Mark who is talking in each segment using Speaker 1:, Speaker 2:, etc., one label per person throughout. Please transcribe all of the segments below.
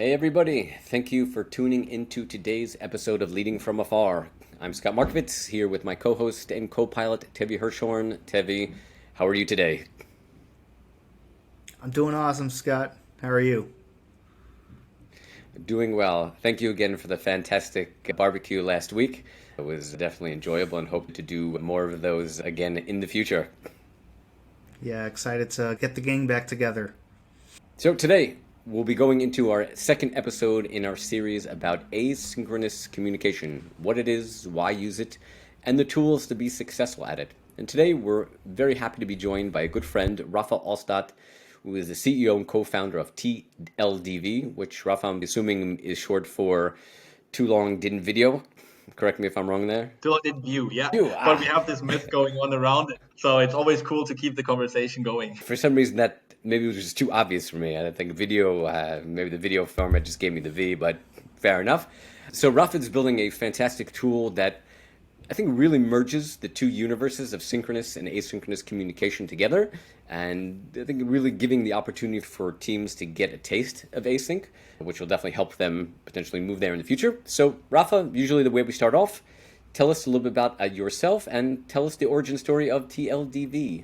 Speaker 1: Hey everybody, thank you for tuning into today's episode of Leading from Afar. I'm Scott Markovitz here with my co-host and co-pilot Tevi Hirschhorn. Tevi, how are you today?
Speaker 2: I'm doing awesome, Scott. How are you?
Speaker 1: Doing well. Thank you again for the fantastic barbecue last week. It was definitely enjoyable and hope to do more of those again in the future.
Speaker 2: Yeah, excited to get the gang back together.
Speaker 1: So today we'll be going into our second episode in our series about asynchronous communication, what it is, why use it, and the tools to be successful at it. And today we're very happy to be joined by a good friend, Rapha Allstadt, who is the CEO and co-founder of TLDV, which Rapha, I'm assuming is short for Too Long Didn't Video. Correct me if I'm wrong there.
Speaker 3: Still in view, yeah.
Speaker 1: You,
Speaker 3: But we have this myth going on around it. So it's always cool to keep the conversation going.
Speaker 1: For some reason that maybe was just too obvious for me. I think video, maybe the video format just gave me the V, but fair enough. So Rapha's building a fantastic tool that I think really merges the two universes of synchronous and asynchronous communication together, and I think really giving the opportunity for teams to get a taste of async, which will definitely help them potentially move there in the future. So Rapha, usually the way we start off, tell us a little bit about yourself and tell us the origin story of TLDV.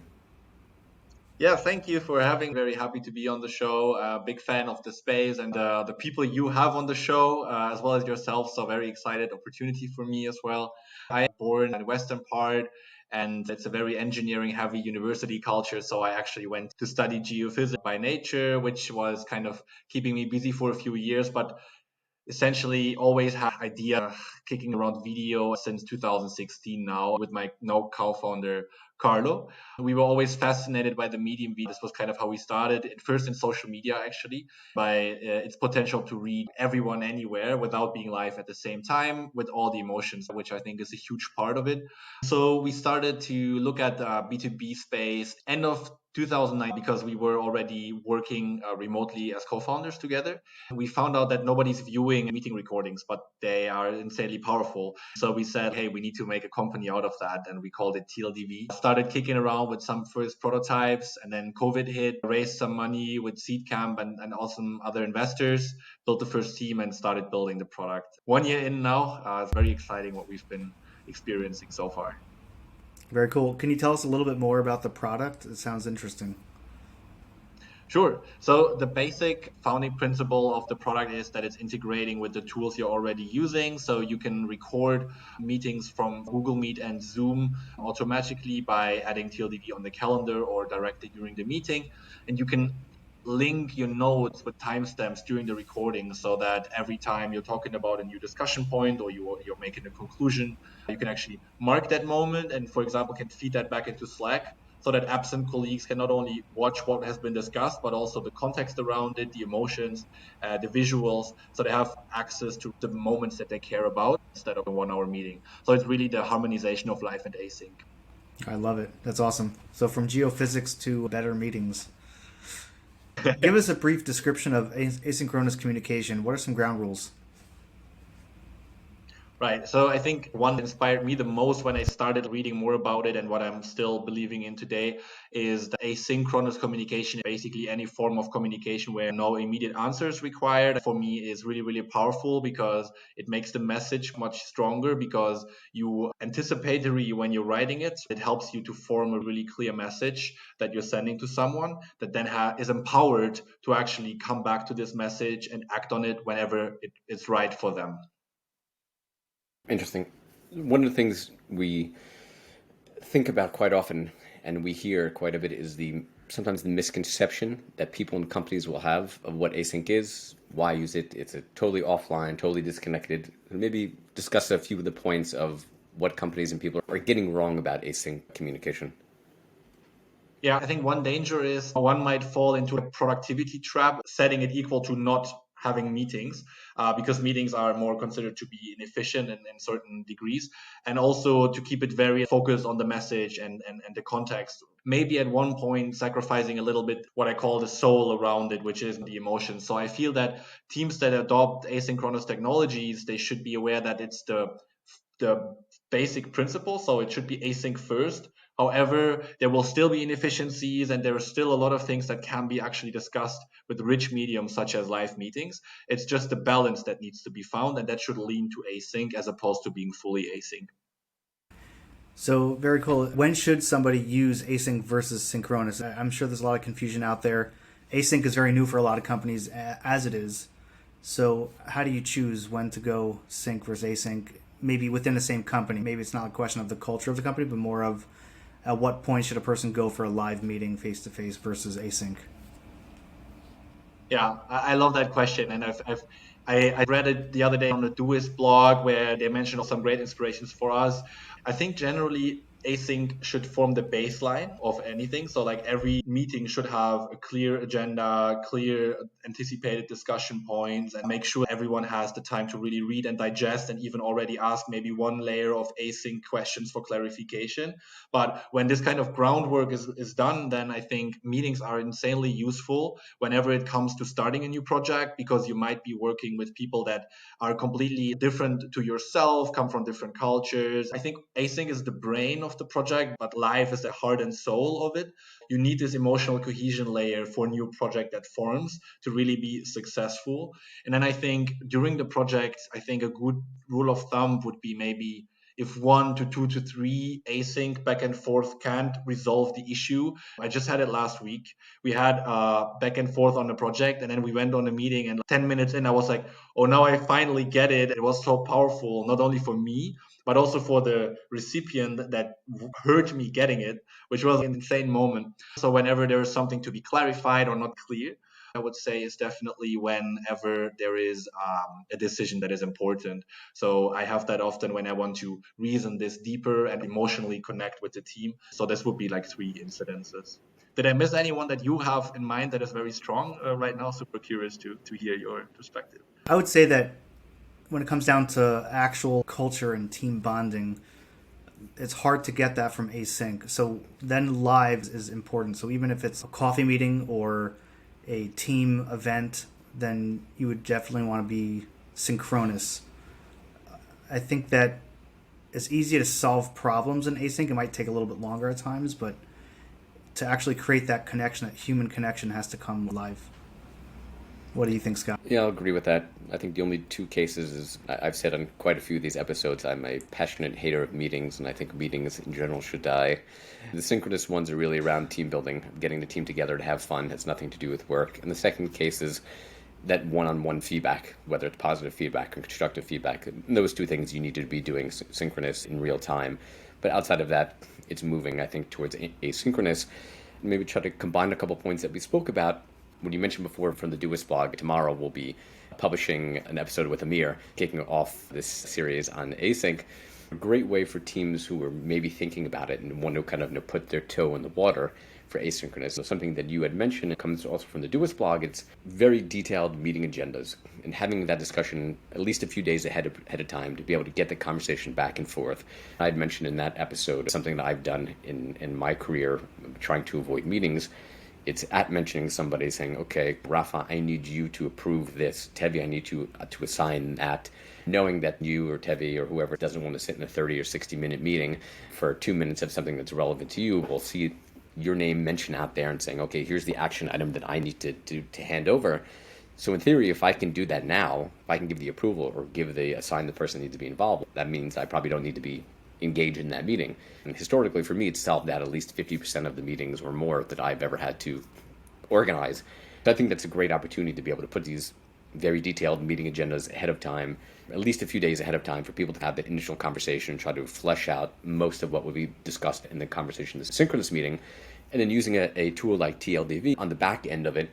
Speaker 3: Yeah, thank you for having. Very happy to be on the show. Big fan of the space and the people you have on the show, as well as yourself. So very excited opportunity for me as well. I am born in the western part, and it's a very engineering heavy university culture. So I actually went to study geophysics by nature, which was kind of keeping me busy for a few years. But essentially always had idea kicking around video since 2016 now with my now co-founder Carlo. We were always fascinated by the medium video. This was kind of how we started at first in social media actually, by its potential to read everyone anywhere without being live at the same time with all the emotions, which I think is a huge part of it. So we started to look at the B2B space end of 2009 because we were already working remotely as co-founders together. We found out that nobody's viewing meeting recordings, but they are insanely powerful. So we said, hey, we need to make a company out of that. And we called it TLDV. Started kicking around with some first prototypes, and then COVID hit, raised some money with Seed Camp and also some other investors, built the first team and started building the product. 1 year in now, it's very exciting what we've been experiencing so far.
Speaker 2: Very cool. Can you tell us a little bit more about the product? It sounds interesting.
Speaker 3: Sure. So the basic founding principle of the product is that it's integrating with the tools you're already using. So you can record meetings from Google Meet and Zoom automatically by adding TLDV on the calendar or directly during the meeting. And you can link your notes with timestamps during the recording so that every time you're talking about a new discussion point or you're making a conclusion, you can actually mark that moment and, for example, can feed that back into Slack so that absent colleagues can not only watch what has been discussed, but also the context around it, the emotions, the visuals, so they have access to the moments that they care about instead of a 1 hour meeting. So it's really the harmonization of live and async.
Speaker 2: I love it. That's awesome. So from geophysics to better meetings. Give us a brief description of asynchronous communication. What are some ground rules?
Speaker 3: Right. So I think one that inspired me the most when I started reading more about it and what I'm still believing in today is the asynchronous communication. Basically, any form of communication where no immediate answer is required for me is really, really powerful because it makes the message much stronger because you anticipatory when you're writing it. It helps you to form a really clear message that you're sending to someone that then is empowered to actually come back to this message and act on it whenever it's right for them.
Speaker 1: Interesting. One of the things we think about quite often and we hear quite a bit is sometimes the misconception that people and companies will have of what async is, why use it. It's a totally offline, totally disconnected. Maybe discuss a few of the points of what companies and people are getting wrong about async communication.
Speaker 3: Yeah, I think one danger is one might fall into a productivity trap, setting it equal to not having meetings, because meetings are more considered to be inefficient in certain degrees, and also to keep it very focused on the message and the context. Maybe at one point sacrificing a little bit what I call the soul around it, which is the emotion. So I feel that teams that adopt asynchronous technologies, they should be aware that it's the basic principle. So it should be async first, However, there will still be inefficiencies and there are still a lot of things that can be actually discussed with rich mediums such as live meetings. It's just the balance that needs to be found, and that should lean to async as opposed to being fully async.
Speaker 2: So very cool. When should somebody use async versus synchronous? I'm sure there's a lot of confusion out there. Async is very new for a lot of companies as it is. So how do you choose when to go sync versus async? Maybe within the same company. Maybe it's not a question of the culture of the company, but more of at what point should a person go for a live meeting face-to-face versus async?
Speaker 3: Yeah, I love that question, and I read it the other day on the Doist blog where they mentioned some great inspirations for us. I think generally async should form the baseline of anything. So like every meeting should have a clear agenda, clear anticipated discussion points, and make sure everyone has the time to really read and digest and even already ask maybe one layer of async questions for clarification. But when this kind of groundwork is done, then I think meetings are insanely useful whenever it comes to starting a new project, because you might be working with people that are completely different to yourself, come from different cultures. I think async is the brain of the project, but live is the heart and soul of it. You need this emotional cohesion layer for a new project that forms to really be successful. And then I think during the project, I think a good rule of thumb would be maybe if 1 to 2 to 3 async back and forth can't resolve the issue. I just had it last week. We had back and forth on the project, and then we went on a meeting, and 10 minutes in, I was like, oh, now I finally get it. It was so powerful, not only for me, but also for the recipient that heard me getting it, which was an insane moment. So whenever there is something to be clarified or not clear, I would say is definitely whenever there is a decision that is important. So I have that often when I want to reason this deeper and emotionally connect with the team. So this would be like 3 incidences. Did I miss anyone that you have in mind that is very strong right now? Super curious to hear your perspective.
Speaker 2: I would say that when it comes down to actual culture and team bonding, it's hard to get that from async. So then live is important. So even if it's a coffee meeting or a team event, then you would definitely want to be synchronous. I think that it's easy to solve problems in async. It might take a little bit longer at times, but to actually create that connection, that human connection, has to come live. What do you think, Scott?
Speaker 1: Yeah, I'll agree with that. I think the only two cases is I've said on quite a few of these episodes, I'm a passionate hater of meetings, and I think meetings in general should die. The synchronous ones are really around team building, getting the team together to have fun. It has nothing to do with work. And the second case is that one-on-one feedback, whether it's positive feedback or constructive feedback. Those two things you need to be doing synchronous in real time. But outside of that, it's moving, I think, towards asynchronous. Maybe try to combine a couple points that we spoke about. When you mentioned before from the Doist blog, tomorrow we'll be publishing an episode with Amir, kicking off this series on async. A great way for teams who are maybe thinking about it and want to kind of put their toe in the water for asynchronous. So something that you had mentioned, it comes also from the Doist blog, it's very detailed meeting agendas and having that discussion at least a few days ahead of time to be able to get the conversation back and forth. I had mentioned in that episode something that I've done in my career trying to avoid meetings. It's at mentioning somebody saying, okay, Rapha, I need you to approve this. Tevi, I need to assign that. Knowing that you or Tevi or whoever doesn't want to sit in a 30 or 60-minute meeting for 2 minutes of something that's relevant to you, will see your name mentioned out there and saying, okay, here's the action item that I need to hand over. So in theory, if I can do that now, if I can give the approval or assign the person that needs to be involved, that means I probably don't need to be engage in that meeting. And historically, for me, it's solved at least 50% of the meetings or more that I've ever had to organize. So I think that's a great opportunity to be able to put these very detailed meeting agendas ahead of time, at least a few days ahead of time, for people to have that initial conversation, try to flesh out most of what will be discussed in the conversation, the synchronous meeting, and then using a tool like TLDV on the back end of it,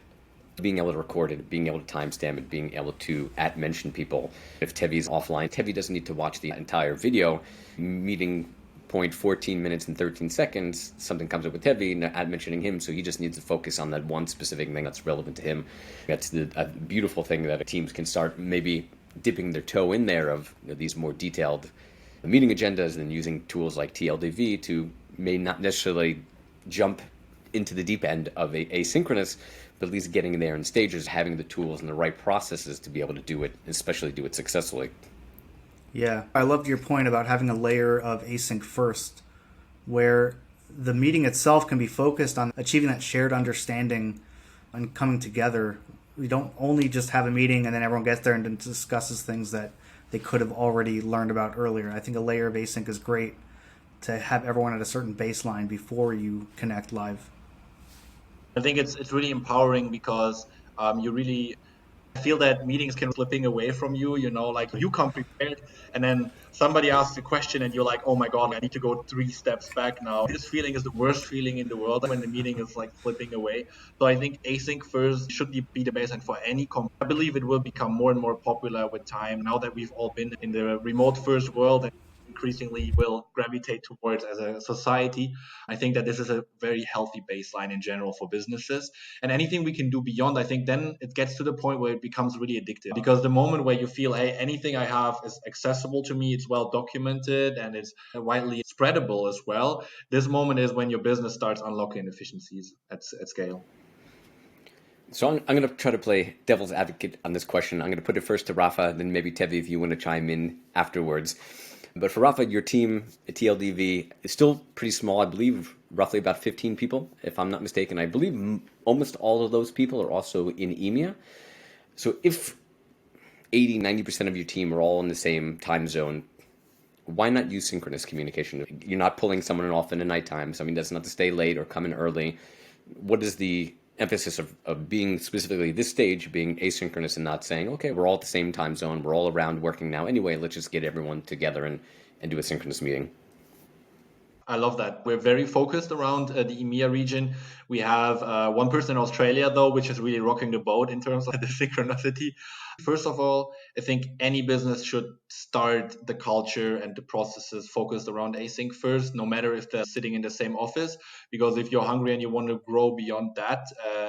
Speaker 1: being able to record it, being able to timestamp it, being able to mention people. If Tevi's offline, Tevi doesn't need to watch the entire video. Meeting point 14 minutes and 13 seconds, something comes up with Tevi, mentioning him, so he just needs to focus on that one specific thing that's relevant to him. That's a beautiful thing that teams can start maybe dipping their toe in there of these more detailed meeting agendas, and then using tools like TLDV to may not necessarily jump into the deep end of asynchronous, but at least getting there in stages, having the tools and the right processes to be able to do it, especially do it successfully.
Speaker 2: Yeah, I loved your point about having a layer of async first, where the meeting itself can be focused on achieving that shared understanding and coming together. We don't only just have a meeting and then everyone gets there and then discusses things that they could have already learned about earlier. I think a layer of async is great to have everyone at a certain baseline before you connect live.
Speaker 3: I think it's really empowering because you really feel that meetings can slipping away from you, like you come prepared and then somebody asks a question and you're like, oh my God, I need to go 3 steps back now. This feeling is the worst feeling in the world when the meeting is like slipping away. So I think async first should be the baseline for any company. I believe it will become more and more popular with time now that we've all been in the remote first world and increasingly will gravitate towards as a society. I think that this is a very healthy baseline in general for businesses. And anything we can do beyond, I think then it gets to the point where it becomes really addictive. Because the moment where you feel, hey, anything I have is accessible to me, it's well documented and it's widely spreadable as well. This moment is when your business starts unlocking efficiencies at scale.
Speaker 1: So I'm going to try to play devil's advocate on this question. I'm going to put it first to Rapha, then maybe Tevi if you want to chime in afterwards. But for Rapha, your team at TLDV is still pretty small. I believe roughly about 15 people, if I'm not mistaken. I believe almost all of those people are also in EMEA. So if 80-90% of your team are all in the same time zone, why not use synchronous communication? You're not pulling someone off in the nighttime. Somebody doesn't have to stay late or come in early. What is the emphasis of being specifically this stage, being asynchronous and not saying, okay, we're all at the same time zone, we're all around working now anyway, let's just get everyone together and do a synchronous meeting?
Speaker 3: I love that. We're very focused around the EMEA region. We have one person in Australia, though, which is really rocking the boat in terms of the synchronicity. First of all, I think any business should start the culture and the processes focused around async first, no matter if they're sitting in the same office. Because if you're hungry and you want to grow beyond that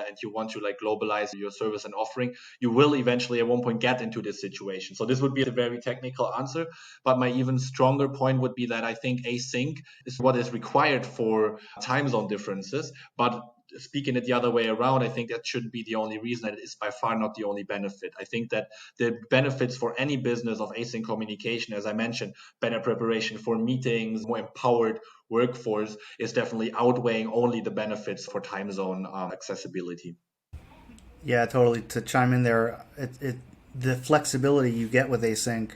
Speaker 3: and you want to like globalize your service and offering, you will eventually at one point get into this situation. So this would be a very technical answer. But my even stronger point would be that I think async is what is required for time zone differences. But speaking it the other way around, I think that shouldn't be the only reason. It is by far not the only benefit. I think that the benefits for any business of async communication, as I mentioned, better preparation for meetings, more empowered workforce, is definitely outweighing only the benefits for time zone accessibility.
Speaker 2: Yeah, totally. To chime in there, the flexibility you get with async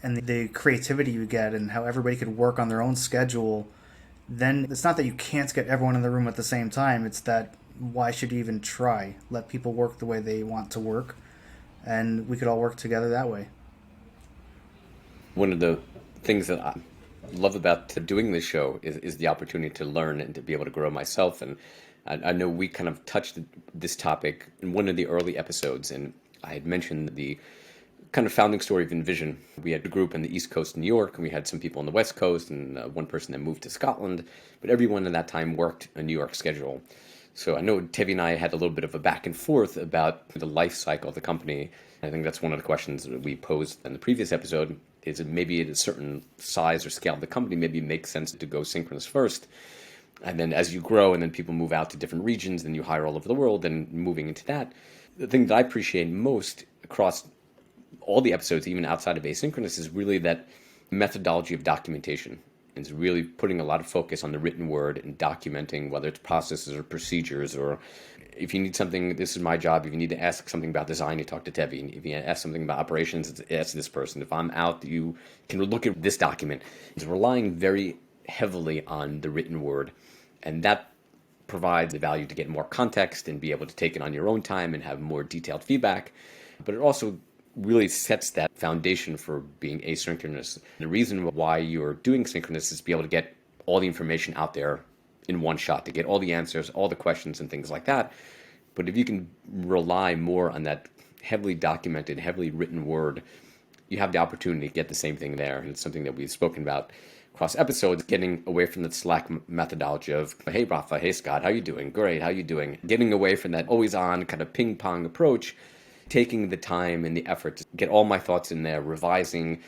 Speaker 2: and the creativity you get and how everybody could work on their own schedule, then it's not that you can't get everyone in the room at the same time. It's that why should you even try? Let people work the way they want to work, and we could all work together that way.
Speaker 1: One of the things that I love about doing this show is the opportunity to learn and to be able to grow myself. And I know we kind of touched this topic in one of the early episodes, and I had mentioned the kind of founding story of Envision. We had a group on the East Coast in New York, and we had some people on the West Coast, and one person that moved to Scotland. But everyone at that time worked a New York schedule. So I know Tevi and I had a little bit of a back and forth about the life cycle of the company. I think that's one of the questions that we posed in the previous episode, is it maybe at a certain size or scale of the company, maybe it makes sense to go synchronous first. And then as you grow and then people move out to different regions, then you hire all over the world, and moving into that. The thing that I appreciate most across all the episodes, even outside of asynchronous, is really that methodology of documentation. It's really putting a lot of focus on the written word and documenting, whether it's processes or procedures, or if you need something, this is my job. If you need to ask something about design, you talk to Tevi. If you ask something about operations, ask this person. If I'm out, you can look at this document. It's relying very heavily on the written word, and that provides the value to get more context and be able to take it on your own time and have more detailed feedback. But it also really sets that foundation for being asynchronous. The reason why you're doing synchronous is to be able to get all the information out there in one shot, to get all the answers, all the questions and things like that. But if you can rely more on that heavily documented, heavily written word, you have the opportunity to get the same thing there. And it's something that we've spoken about across episodes, getting away from the Slack methodology of, hey, Rapha, hey, Scott, how you doing? Great, how you doing? Getting away from that always on kind of ping pong approach, taking the time and the effort to get all my thoughts in there, revising,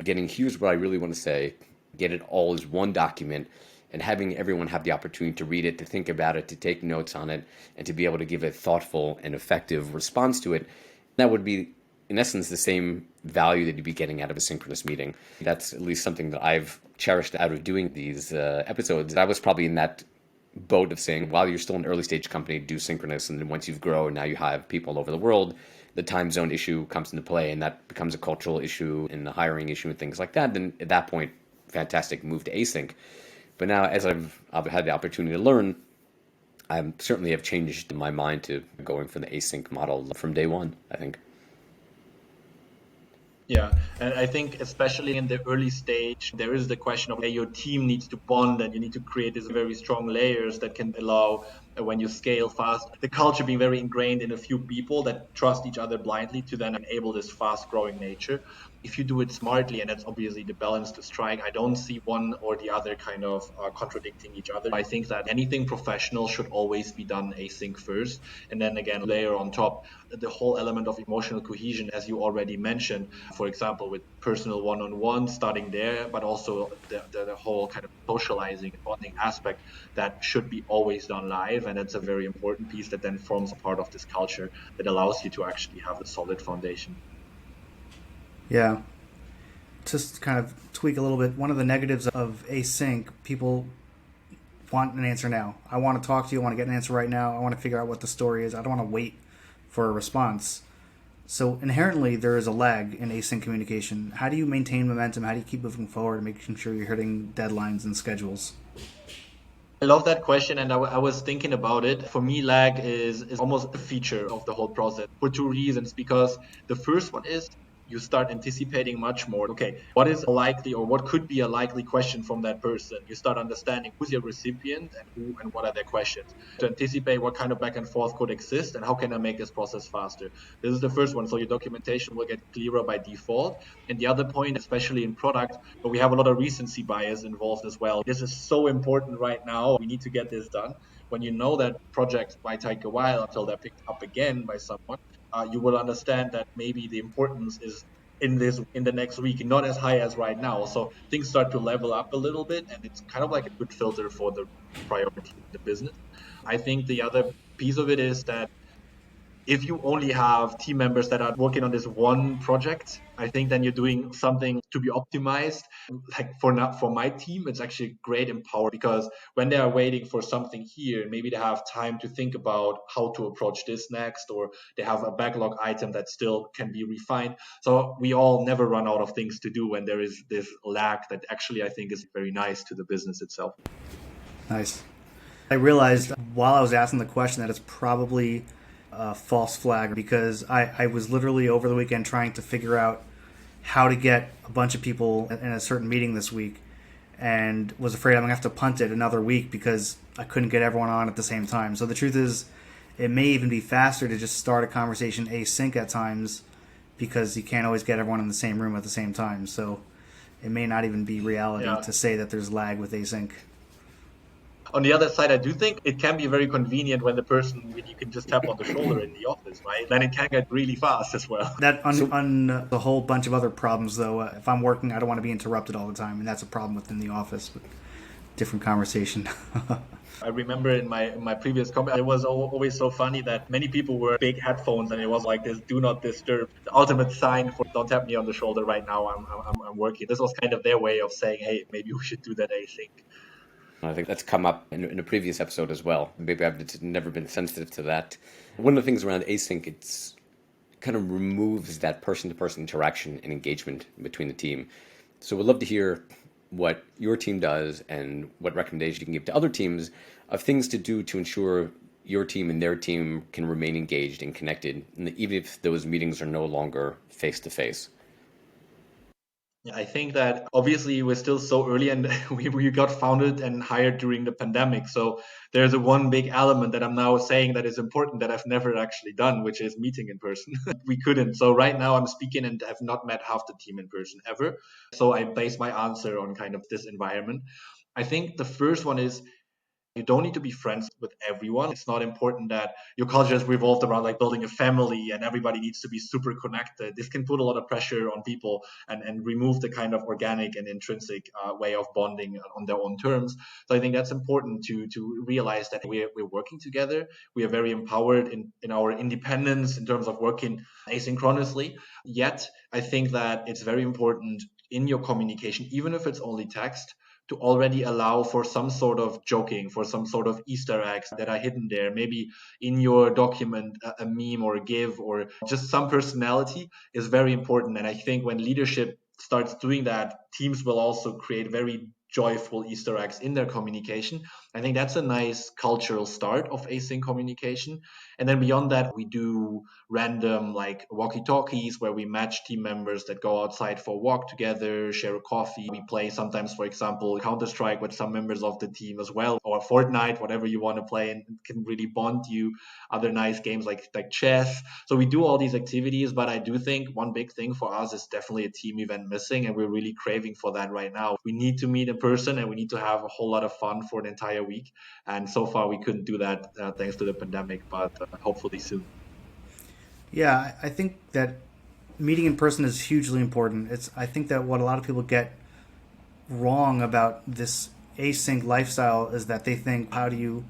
Speaker 1: getting, here's what I really want to say, get it all as one document, and having everyone have the opportunity to read it, to think about it, to take notes on it, and to be able to give a thoughtful and effective response to it. That would be in essence, the same value that you'd be getting out of a synchronous meeting. That's at least something that I've cherished out of doing these episodes. I was probably in that boat of saying, while you're still an early stage company, do synchronous. And then once you've grown, now you have people all over the world, the time zone issue comes into play, and that becomes a cultural issue and a hiring issue and things like that. Then at that point, fantastic, move to async. But now, as I've had the opportunity to learn, I certainly have changed my mind to going for the async model from day one, I think.
Speaker 3: Yeah, and I think especially in the early stage, there is the question of, hey, your team needs to bond and you need to create these very strong layers that can allow, when you scale fast, the culture being very ingrained in a few people that trust each other blindly to then enable this fast growing nature. If you do it smartly, and that's obviously the balance to strike, I don't see one or the other kind of contradicting each other. I think that anything professional should always be done async first, and then again, layer on top the whole element of emotional cohesion, as you already mentioned, for example, with personal one-on-one starting there, but also the whole kind of socializing and bonding aspect that should be always done live. And it's a very important piece that then forms a part of this culture that allows you to actually have a solid foundation.
Speaker 2: Yeah. Just kind of tweak a little bit. One of the negatives of async, people want an answer now. I want to talk to you. I want to get an answer right now. I want to figure out what the story is. I don't want to wait for a response. So inherently, there is a lag in async communication. How do you maintain momentum? How do you keep moving forward and making sure you're hitting deadlines and schedules?
Speaker 3: I love that question, and I was thinking about it. For me, lag is almost a feature of the whole process for two reasons. Because the first one is you start anticipating much more. Okay, what is a likely or what could be a likely question from that person? You start understanding who's your recipient and who and what are their questions to anticipate what kind of back and forth could exist and how can I make this process faster. This is the first one. So your documentation will get clearer by default. And the other point, especially in product, but we have a lot of recency bias involved as well. This is so important right now. We need to get this done. When you know that projects might take a while until they're picked up again by someone, you will understand that maybe the importance is in the next week, not as high as right now. So things start to level up a little bit, and it's kind of like a good filter for the priority in the business. I think the other piece of it is that if you only have team members that are working on this one project, I think then you're doing something to be optimized. Like for my team, it's actually great empower because when they are waiting for something here, maybe they have time to think about how to approach this next, or they have a backlog item that still can be refined. So we all never run out of things to do when there is this lack that actually I think is very nice to the business itself.
Speaker 2: Nice. I realized while I was asking the question that it's probably a false flag because I was literally over the weekend trying to figure out how to get a bunch of people in a certain meeting this week and was afraid I'm going to have to punt it another week because I couldn't get everyone on at the same time. So the truth is, it may even be faster to just start a conversation async at times because you can't always get everyone in the same room at the same time. So it may not even be reality
Speaker 3: Yeah.
Speaker 2: to say that there's lag with async.
Speaker 3: On the other side, I do think it can be very convenient when when you can just tap on the shoulder in the office, right? Then it can get really fast as well.
Speaker 2: That on a whole bunch of other problems, though. If I'm working, I don't want to be interrupted all the time, and that's a problem within the office. But different conversation.
Speaker 3: I remember in my previous company, it was always so funny that many people were big headphones, and it was like this "do not disturb," the ultimate sign for "don't tap me on the shoulder right now. I'm working." This was kind of their way of saying, "Hey, maybe we should do that async."
Speaker 1: I think that's come up in a previous episode as well. Maybe I've just never been sensitive to that. One of the things around async, it's kind of removes that person-to-person interaction and engagement between the team. So we'd love to hear what your team does and what recommendations you can give to other teams of things to do to ensure your team and their team can remain engaged and connected, even if those meetings are no longer face-to-face.
Speaker 3: Yeah, I think that obviously we're still so early and we got founded and hired during the pandemic. So there's a one big element that I'm now saying that is important that I've never actually done, which is meeting in person. We couldn't. So right now I'm speaking and have not met half the team in person ever. So I base my answer on kind of this environment. I think the first one is You don't need to be friends with everyone. It's not important that your culture is revolved around like building a family and everybody needs to be super connected. This can put a lot of pressure on people and remove the kind of organic and intrinsic way of bonding on their own terms. So I think that's important to realize that we're working together. We are very empowered in our independence in terms of working asynchronously. Yet I think that it's very important in your communication, even if it's only text, to already allow for some sort of joking, for some sort of Easter eggs that are hidden there. Maybe in your document, a meme or a GIF or just some personality is very important. And I think when leadership starts doing that, teams will also create very joyful Easter eggs in their communication. I think that's a nice cultural start of async communication. And then beyond that, we do random like walkie-talkies where we match team members that go outside for a walk together, share a coffee. We play sometimes, for example, Counter-Strike with some members of the team as well, or Fortnite, whatever you want to play, and it can really bond you. Other nice games like chess. So we do all these activities, but I do think one big thing for us is definitely a team event missing, and we're really craving for that right now. We need to meet in person, and we need to have a whole lot of fun for an entire week. And so far, we couldn't do that thanks to the pandemic, but hopefully soon.
Speaker 2: Yeah, I think that meeting in person is hugely important. I think that what a lot of people get wrong about this async lifestyle is that they think, how do you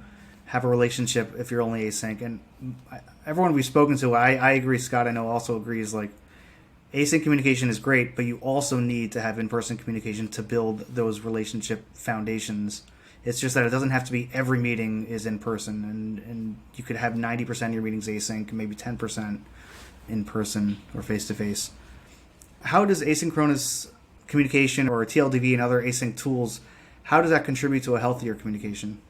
Speaker 2: have a relationship if you're only async? And everyone we've spoken to, I agree, Scott, I know also agrees, like, async communication is great, but you also need to have in-person communication to build those relationship foundations. It's just that it doesn't have to be every meeting is in person, and you could have 90% of your meetings async, and maybe 10% in person or face-to-face. How does asynchronous communication or TLDV and other async tools, how does that contribute to a healthier communication?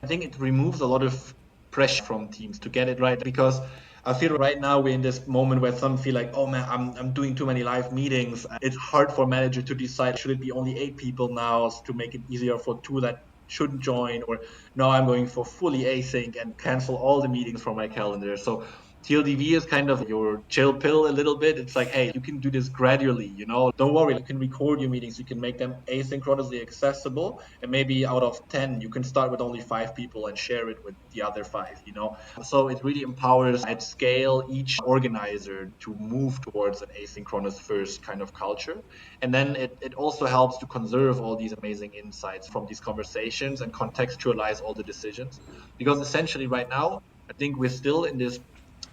Speaker 3: I think it removes a lot of pressure from teams to get it right, because I feel right now we're in this moment where some feel like, oh man, I'm doing too many live meetings. It's hard for a manager to decide, should it be only 8 people now to make it easier for two that shouldn't join, or no, I'm going for fully async and cancel all the meetings from my calendar. So TLDV is kind of your chill pill a little bit. It's like, hey, you can do this gradually, Don't worry, you can record your meetings, you can make them asynchronously accessible, and maybe out of 10, you can start with only 5 people and share it with the other five. So it really empowers at scale each organizer to move towards an asynchronous first kind of culture. And then it also helps to conserve all these amazing insights from these conversations and contextualize all the decisions. Because essentially right now, I think we're still in this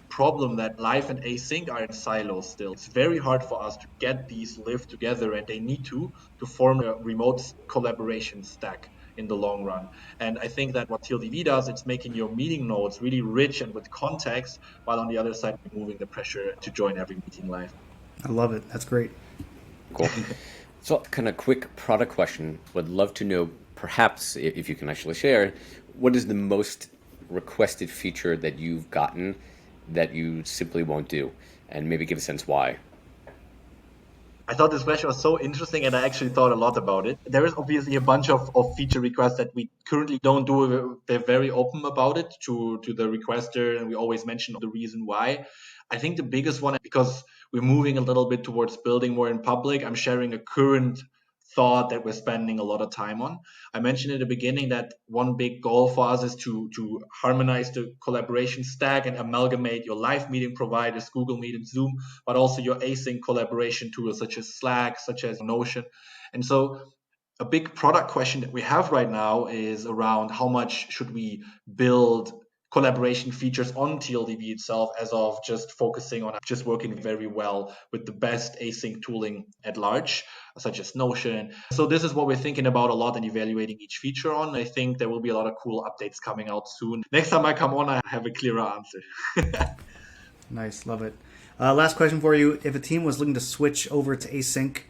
Speaker 3: problem that live and async are in silos still. It's very hard for us to get these live together, and they need to form a remote collaboration stack in the long run. And I think that what TLDV does, it's making your meeting notes really rich and with context, while on the other side removing the pressure to join every meeting live.
Speaker 2: I love it. That's great.
Speaker 1: Cool. So, kind of quick product question. Would love to know, perhaps, if you can actually share, what is the most requested feature that you've gotten that you simply won't do, and maybe give a sense why.
Speaker 3: I thought this question was so interesting, and I actually thought a lot about it. There is obviously a bunch of feature requests that we currently don't do. They're very open about it to the requester, and we always mention the reason why. I think the biggest one, because we're moving a little bit towards building more in public, I'm sharing a current thought that we're spending a lot of time on. I mentioned at the beginning that one big goal for us is to harmonize the collaboration stack and amalgamate your live meeting providers, Google Meet and Zoom, but also your async collaboration tools such as Slack, such as Notion. And so a big product question that we have right now is around how much should we build collaboration features on TLDV itself, as of just focusing on just working very well with the best async tooling at large, such as Notion. So this is what we're thinking about a lot and evaluating each feature on. I think there will be a lot of cool updates coming out soon. Next time I come on, I have a clearer answer.
Speaker 2: Nice. Love it. Last question for you. If a team was looking to switch over to async,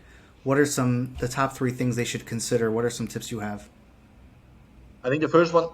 Speaker 2: what are the top 3 things they should consider? What are some tips you have?
Speaker 3: I think the first one,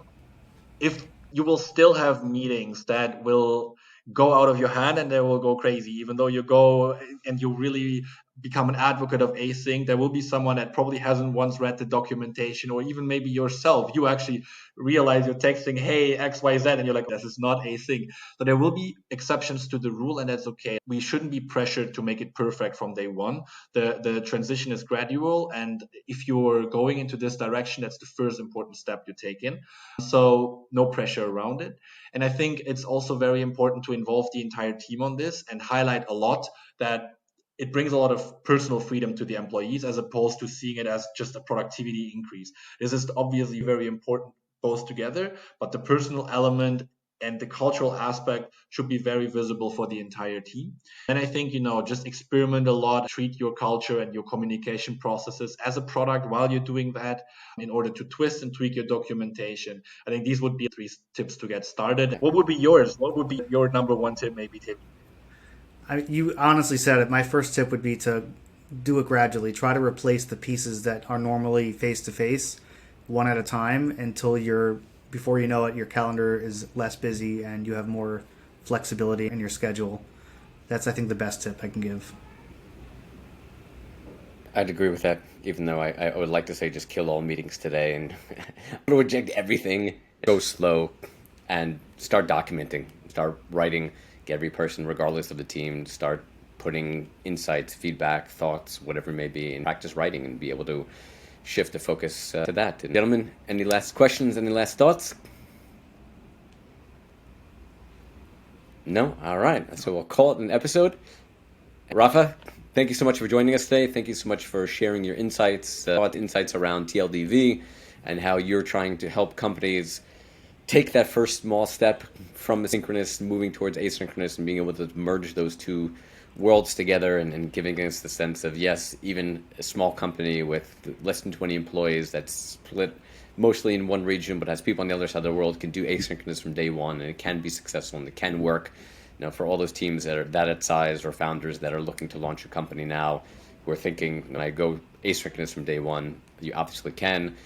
Speaker 3: if you will still have meetings that will go out of your hand and they will go crazy, even though you go and you really become an advocate of async. There will be someone that probably hasn't once read the documentation, or even maybe yourself. You actually realize you're texting, hey, XYZ, and you're like, this is not async. So there will be exceptions to the rule, and that's okay. We shouldn't be pressured to make it perfect from day one. The transition is gradual, and if you're going into this direction, that's the first important step you take in. So no pressure around it. And I think it's also very important to involve the entire team on this and highlight a lot that it brings a lot of personal freedom to the employees as opposed to seeing it as just a productivity increase. This is obviously very important both together, but the personal element and the cultural aspect should be very visible for the entire team. And I think, just experiment a lot, treat your culture and your communication processes as a product while you're doing that in order to twist and tweak your documentation. I think these would be 3 tips to get started. What would be yours? What would be your number one tip, maybe, Tim?
Speaker 2: You honestly said it. My first tip would be to do it gradually. Try to replace the pieces that are normally face to face one at a time until before you know it, your calendar is less busy and you have more flexibility in your schedule. That's, I think, the best tip I can give.
Speaker 1: I'd agree with that, even though I would like to say just kill all meetings today and reject everything, go slow, and start documenting, start writing, get every person, regardless of the team, start putting insights, feedback, thoughts, whatever it may be, and practice writing and be able to shift the focus to that. And gentlemen, any last questions, any last thoughts? No? All right. So we'll call it an episode. Rapha, thank you so much for joining us today. Thank you so much for sharing your insights, insights around TLDV and how you're trying to help companies take that first small step from asynchronous, moving towards asynchronous, and being able to merge those two worlds together and giving us the sense of, yes, even a small company with less than 20 employees that's split mostly in one region but has people on the other side of the world can do asynchronous from day one, and it can be successful and it can work. For all those teams that are that at size or founders that are looking to launch a company now who are thinking, when I go asynchronous from day one, you obviously can.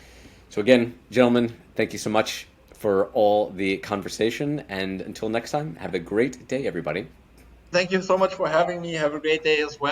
Speaker 1: So again, gentlemen, thank you so much for all the conversation, and until next time, have a great day, everybody.
Speaker 3: Thank you so much for having me. Have a great day as well.